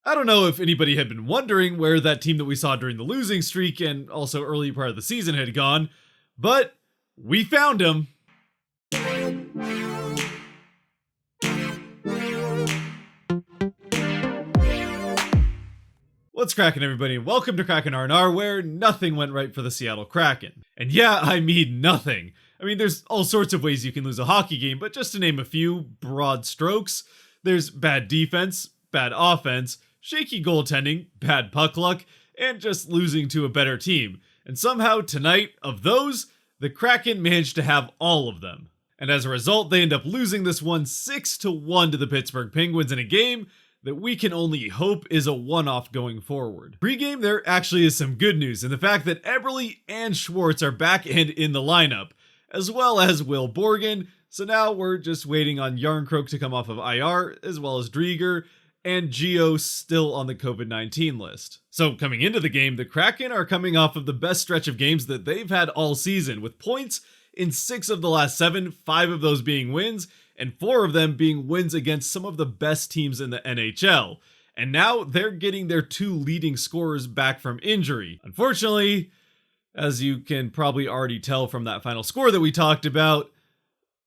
I don't know if anybody had been wondering where that team that we saw during the losing streak and also early part of the season had gone, but we found them. What's cracking, everybody, and welcome to Kraken R&R, where nothing went right for the Seattle Kraken. And yeah, I mean nothing. I mean, there's all sorts of ways you can lose a hockey game, but just to name a few broad strokes, there's bad defense, bad offense, shaky goaltending, bad puck luck, and just losing to a better team. And somehow tonight, of those, the Kraken managed to have all of them. And as a result, they end up losing this one 6-1 to the Pittsburgh Penguins in a game that we can only hope is a one-off going forward. Pre-game, there actually is some good news in the fact that Eberle and Schwartz are back and in the lineup, as well as Will Borgen, so now we're just waiting on Yarncroke to come off of IR, as well as Drieger, and Gio still on the COVID-19 list. So coming into the game, the Kraken are coming off of the best stretch of games that they've had all season, with points in 6 of the last 7, 5 of those being wins, and 4 of them being wins against some of the best teams in the NHL. And now they're getting their 2 leading scorers back from injury. Unfortunately, as you can probably already tell from that final score that we talked about,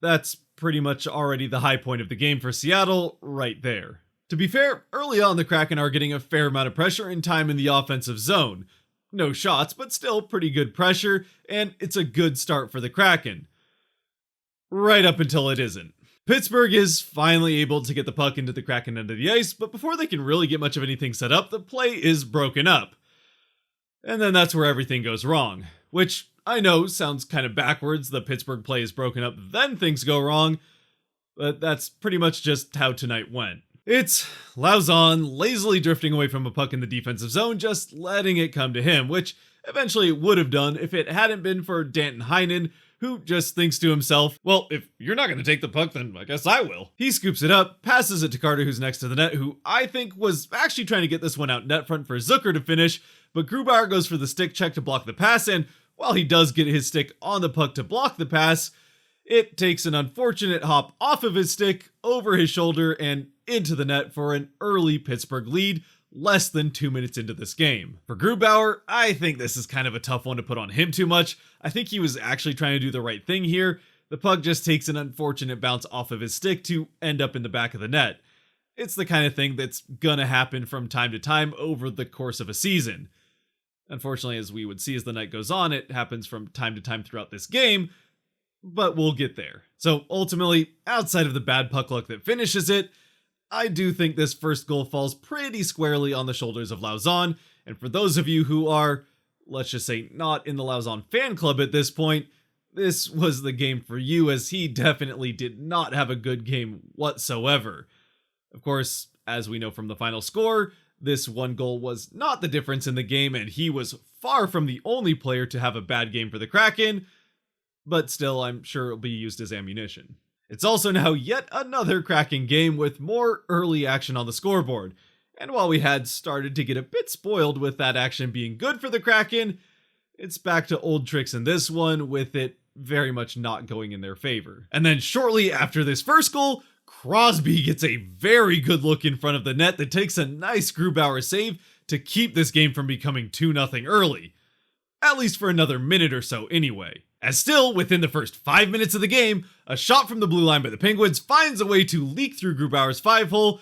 that's pretty much already the high point of the game for Seattle right there. To be fair, early on the Kraken are getting a fair amount of pressure and time in the offensive zone. No shots, but still pretty good pressure, and it's a good start for the Kraken. Right up until it isn't. Pittsburgh is finally able to get the puck into the Kraken end of the ice, but before they can really get much of anything set up, the play is broken up. And then that's where everything goes wrong. Which, I know, sounds kind of backwards. The Pittsburgh play is broken up, then things go wrong. But that's pretty much just how tonight went. It's Lauzon lazily drifting away from a puck in the defensive zone, just letting it come to him, which eventually it would have done if it hadn't been for Danton Heinen, who just thinks to himself, well, if you're not going to take the puck, then I guess I will. He scoops it up, passes it to Carter, who's next to the net, who I think was actually trying to get this one out net front for Zucker to finish, but Grubauer goes for the stick check to block the pass, and while he does get his stick on the puck to block the pass, it takes an unfortunate hop off of his stick, over his shoulder, and into the net for an early Pittsburgh lead, less than 2 minutes into this game. For Grubauer, I think this is kind of a tough one to put on him too much. I think he was actually trying to do the right thing here. The puck just takes an unfortunate bounce off of his stick to end up in the back of the net. It's the kind of thing that's gonna happen from time to time over the course of a season. Unfortunately, as we would see as the night goes on, it happens from time to time throughout this game, but we'll get there. So ultimately, outside of the bad puck luck that finishes it, I do think this first goal falls pretty squarely on the shoulders of Lauzon, and for those of you who are, let's just say, not in the Lauzon fan club at this point, this was the game for you, as he definitely did not have a good game whatsoever. Of course, as we know from the final score, this one goal was not the difference in the game, and he was far from the only player to have a bad game for the Kraken, but still, I'm sure it'll be used as ammunition. It's also now yet another Kraken game with more early action on the scoreboard, and while we had started to get a bit spoiled with that action being good for the Kraken, it's back to old tricks in this one, with it very much not going in their favor. And then shortly after this first goal, Crosby gets a very good look in front of the net that takes a nice Grubauer save to keep this game from becoming 2-0 early. At least for another minute or so anyway. As still, within the first 5 minutes of the game, a shot from the blue line by the Penguins finds a way to leak through Grubauer's 5-hole,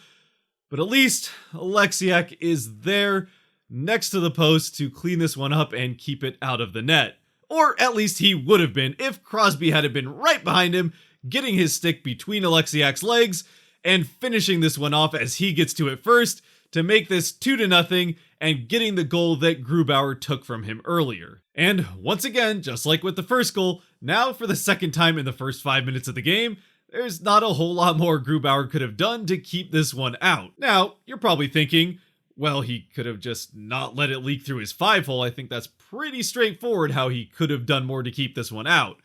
but at least Oleksiak is there next to the post to clean this one up and keep it out of the net. Or at least he would have been if Crosby had been right behind him, getting his stick between Oleksiak's legs and finishing this one off as he gets to it first to make this 2-0 and getting the goal that Grubauer took from him earlier. And once again, just like with the first goal, now for the second time in the first 5 minutes of the game, there's not a whole lot more Grubauer could have done to keep this one out. Now, you're probably thinking, well, he could have just not let it leak through his 5-hole. I think that's pretty straightforward how he could have done more to keep this one out.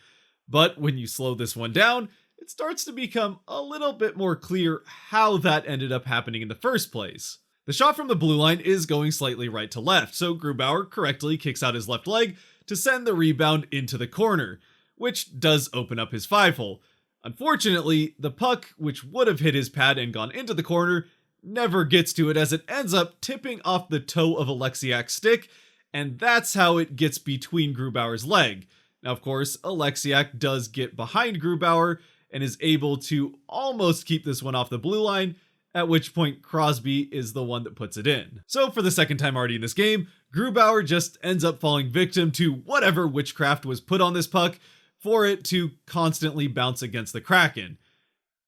But when you slow this one down, it starts to become a little bit more clear how that ended up happening in the first place. The shot from the blue line is going slightly right to left, so Grubauer correctly kicks out his left leg to send the rebound into the corner, which does open up his 5-hole. Unfortunately, the puck, which would have hit his pad and gone into the corner, never gets to it as it ends up tipping off the toe of Alexiak's stick, and that's how it gets between Grubauer's leg. Now, of course, Alexiak does get behind Grubauer and is able to almost keep this one off the blue line, at which point Crosby is the one that puts it in. So for the second time already in this game, Grubauer just ends up falling victim to whatever witchcraft was put on this puck for it to constantly bounce against the Kraken.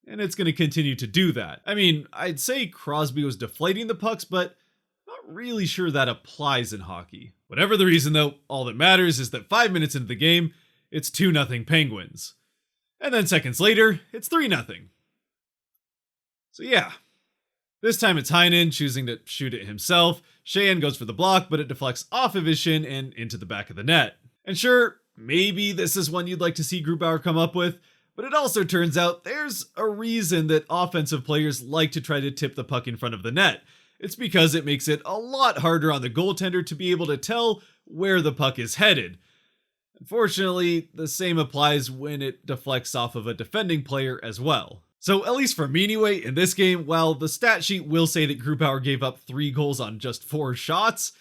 And it's going to continue to do that. I mean, I'd say Crosby was deflating the pucks, but not really sure that applies in hockey. Whatever the reason though, all that matters is that 5 minutes into the game, it's 2-0 Penguins. And then seconds later, it's 3-0. So yeah. This time it's Heinen choosing to shoot it himself. Sheahan goes for the block, but it deflects off of his shin and into the back of the net. And sure, maybe this is one you'd like to see Grubauer come up with, but it also turns out there's a reason that offensive players like to try to tip the puck in front of the net. It's because it makes it a lot harder on the goaltender to be able to tell where the puck is headed. Unfortunately, the same applies when it deflects off of a defending player as well. So at least for me anyway, in this game, while the stat sheet will say that Grubauer gave up 3 goals on just 4 shots,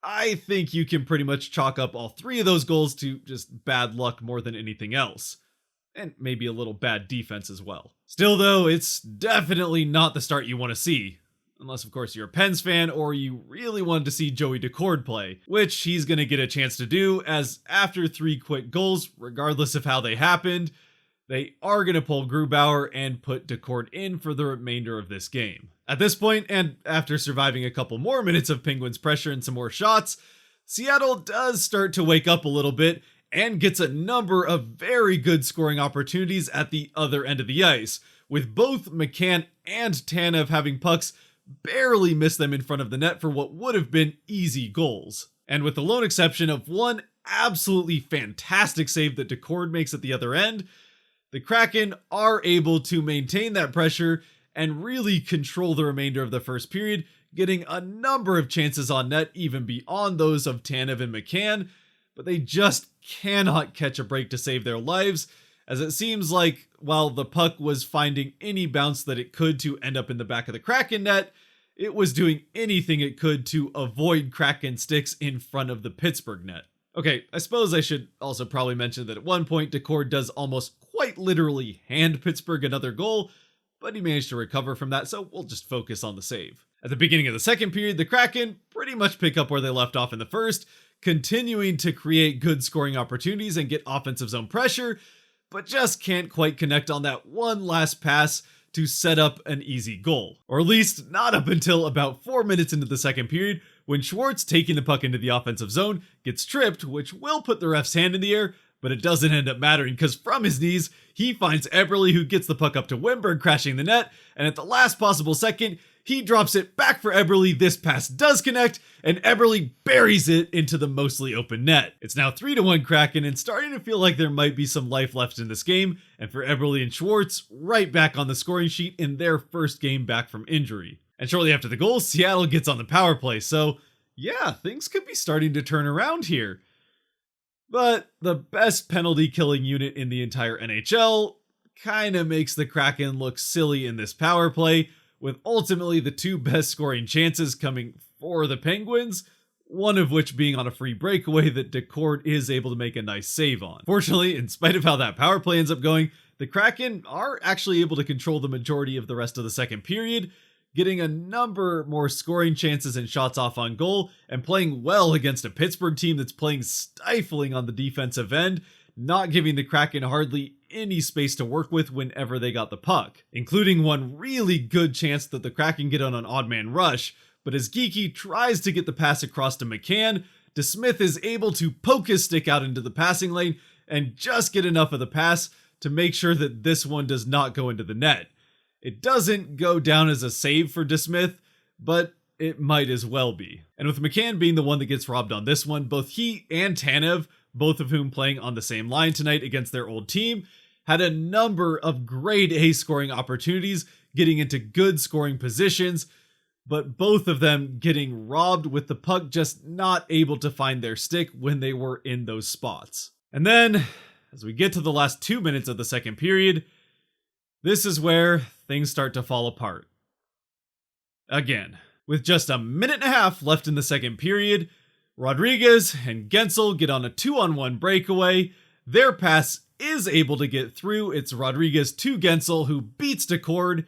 I think you can pretty much chalk up all 3 of those goals to just bad luck more than anything else. And maybe a little bad defense as well. Still though, it's definitely not the start you want to see. Unless of course you're a Pens fan or you really wanted to see Joey Daccord play, which he's going to get a chance to do as after 3 quick goals, regardless of how they happened, they are going to pull Grubauer and put Daccord in for the remainder of this game. At this point, and after surviving a couple more minutes of Penguins pressure and some more shots, Seattle does start to wake up a little bit and gets a number of very good scoring opportunities at the other end of the ice, with both McCann and Tanev having pucks barely miss them in front of the net for what would have been easy goals. And with the lone exception of one absolutely fantastic save that Daccord makes at the other end, the Kraken are able to maintain that pressure and really control the remainder of the first period, getting a number of chances on net even beyond those of Tanev and McCann, but they just cannot catch a break to save their lives, as it seems like while the puck was finding any bounce that it could to end up in the back of the Kraken net, it was doing anything it could to avoid Kraken sticks in front of the Pittsburgh net. Okay, I suppose I should also probably mention that at one point Daccord does almost quite literally hand Pittsburgh another goal, but he managed to recover from that, so we'll just focus on the save. At the beginning of the second period, the Kraken pretty much pick up where they left off in the first, continuing to create good scoring opportunities and get offensive zone pressure, but just can't quite connect on that one last pass to set up an easy goal. Or at least not up until about 4 minutes into the second period, when Schwartz, taking the puck into the offensive zone, gets tripped, which will put the ref's hand in the air, but it doesn't end up mattering because from his knees, he finds Eberle, who gets the puck up to Wimberg, crashing the net, and at the last possible second, he drops it back for Eberle. This pass does connect, and Eberle buries it into the mostly open net. It's now 3-1 Kraken, and starting to feel like there might be some life left in this game, and for Eberle and Schwartz, right back on the scoring sheet in their first game back from injury. And shortly after the goal, Seattle gets on the power play, so yeah, things could be starting to turn around here. But the best penalty killing unit in the entire NHL kinda makes the Kraken look silly in this power play, with ultimately the 2 best scoring chances coming for the Penguins, one of which being on a free breakaway that Daccord is able to make a nice save on. Fortunately, in spite of how that power play ends up going, the Kraken are actually able to control the majority of the rest of the second period, getting a number more scoring chances and shots off on goal, and playing well against a Pittsburgh team that's playing stifling on the defensive end, not giving the Kraken hardly any space to work with whenever they got the puck, including one really good chance that the Kraken get on an odd man rush, but as Geekie tries to get the pass across to McCann, DeSmith is able to poke his stick out into the passing lane and just get enough of the pass to make sure that this one does not go into the net. It doesn't go down as a save for DeSmith, but it might as well be. And with McCann being the one that gets robbed on this one, both he and Tanev, both of whom playing on the same line tonight against their old team, had a number of grade A scoring opportunities, getting into good scoring positions, but both of them getting robbed with the puck just not able to find their stick when they were in those spots. And then, as we get to the last 2 minutes of the second period, this is where things start to fall apart. again. With just a minute and a half left in the second period, Rodriguez and Gensel get on a 2-on-1 breakaway. Their pass is able to get through. It's Rodriguez to Gensel, who beats Decord,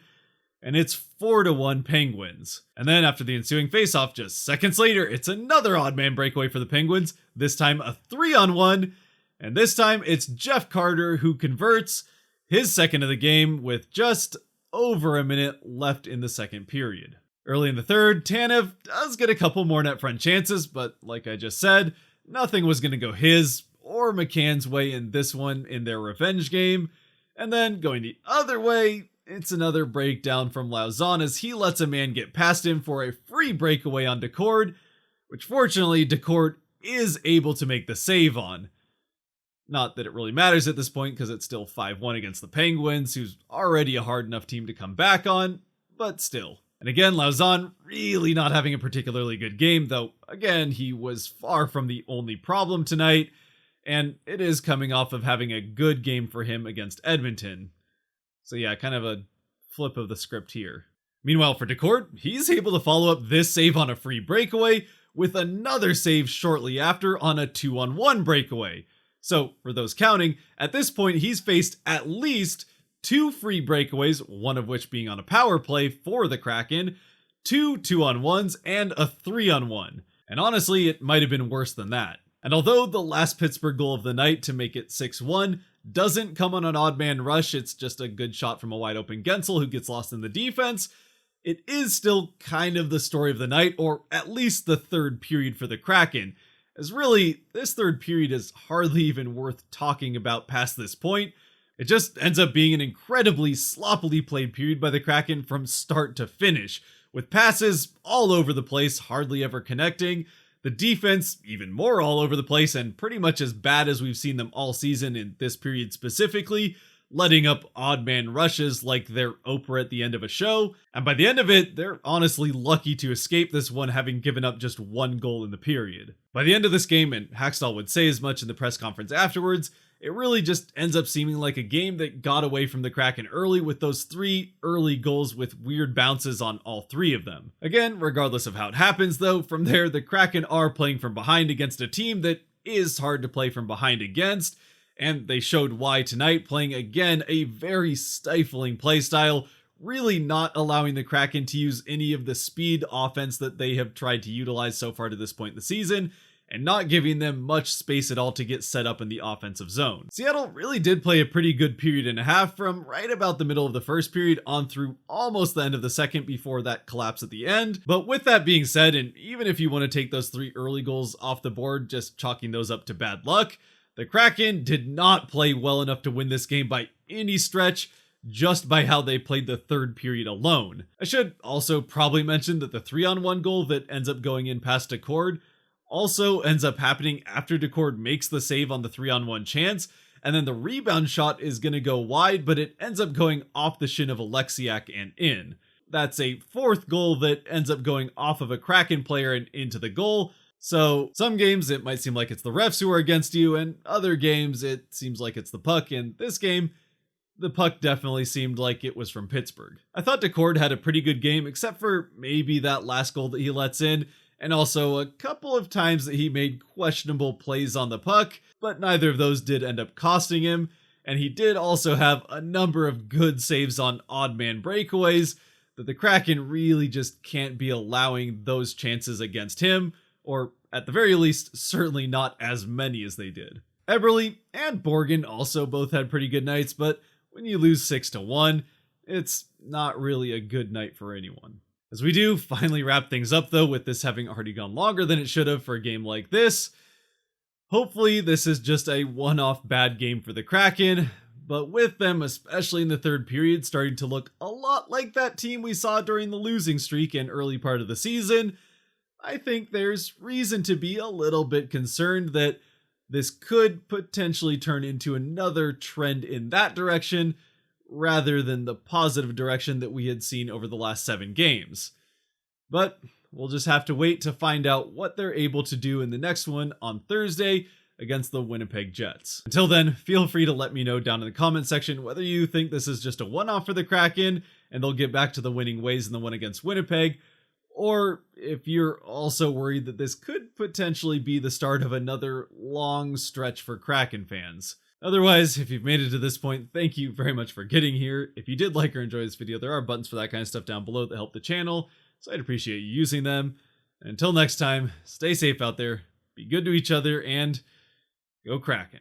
and it's 4-1 Penguins. And then after the ensuing faceoff, just seconds later, it's another odd man breakaway for the Penguins, this time a 3-on-1, and this time it's Jeff Carter who converts his second of the game with just over a minute left in the second period. Early in the third, Tanev does get a couple more net front chances, but like I just said, nothing was going to go his or McCann's way in this one in their revenge game. And then going the other way, it's another breakdown from Lauzon as he lets a man get past him for a free breakaway on Decord, which fortunately Decord is able to make the save on. Not that it really matters at this point because it's still 5-1 against the Penguins, who's already a hard enough team to come back on, but still. And again, Lauzon really not having a particularly good game, though again, he was far from the only problem tonight, and it is coming off of having a good game for him against Edmonton. So yeah, kind of a flip of the script here. Meanwhile, for Decord, he's able to follow up this save on a free breakaway with another save shortly after on a 2-on-1 breakaway. So, for those counting, at this point he's faced at least 2 free breakaways, one of which being on a power play for the Kraken, 2 2-on-1s, and a 3-on-1. And honestly, it might have been worse than that. And although the last Pittsburgh goal of the night to make it 6-1 doesn't come on an odd man rush, it's just a good shot from a wide open Gensel who gets lost in the defense, it is still kind of the story of the night, or at least the third period for the Kraken. As really, this third period is hardly even worth talking about past this point. It just ends up being an incredibly sloppily played period by the Kraken from start to finish, with passes all over the place, hardly ever connecting, the defense even more all over the place and pretty much as bad as we've seen them all season in this period specifically, letting up odd man rushes like they're Oprah at the end of a show, and by the end of it, they're honestly lucky to escape this one, having given up just 1 goal in the period. By the end of this game, and Hackstall would say as much in the press conference afterwards, it really just ends up seeming like a game that got away from the Kraken early with those 3 early goals with weird bounces on all 3 of them. Again, regardless of how it happens though, from there the Kraken are playing from behind against a team that is hard to play from behind against, and they showed why tonight, playing again a very stifling playstyle, really not allowing the Kraken to use any of the speed offense that they have tried to utilize so far to this point in the season, and not giving them much space at all to get set up in the offensive zone. Seattle really did play a pretty good period and a half from right about the middle of the first period on through almost the end of the second before that collapse at the end. But with that being said, and even if you want to take those 3 early goals off the board, just chalking those up to bad luck, the Kraken did not play well enough to win this game by any stretch, just by how they played the third period alone. I should also probably mention that the 3-on-1 goal that ends up going in past Decord also ends up happening after Decord makes the save on the 3-on-1 chance, and then the rebound shot is going to go wide, but it ends up going off the shin of Alexiak and in. That's a 4th goal that ends up going off of a Kraken player and into the goal. So some games it might seem like it's the refs who are against you, and other games it seems like it's the puck. In this game, the puck definitely seemed like it was from Pittsburgh. I thought Decord had a pretty good game, except for maybe that last goal that he lets in, and also a couple of times that he made questionable plays on the puck, but neither of those did end up costing him, and he did also have a number of good saves on odd man breakaways that the Kraken really just can't be allowing those chances against him, or at the very least, certainly not as many as they did. Eberle and Borgen also both had pretty good nights, but when you lose 6-1, it's not really a good night for anyone. As we do finally wrap things up though, with this having already gone longer than it should have for a game like this, hopefully this is just a one-off bad game for the Kraken, but with them, especially in the third period, starting to look a lot like that team we saw during the losing streak and early part of the season, I think there's reason to be a little bit concerned that this could potentially turn into another trend in that direction, rather than the positive direction that we had seen over the last 7 games. But we'll just have to wait to find out what they're able to do in the next one on Thursday against the Winnipeg Jets. Until then, feel free to let me know down in the comment section whether you think this is just a one-off for the Kraken, and they'll get back to the winning ways in the one against Winnipeg, or if you're also worried that this could potentially be the start of another long stretch for Kraken fans. Otherwise, if you've made it to this point, thank you very much for getting here. If you did like or enjoy this video, there are buttons for that kind of stuff down below that help the channel, so I'd appreciate you using them. And until next time, stay safe out there, be good to each other, and go Kraken.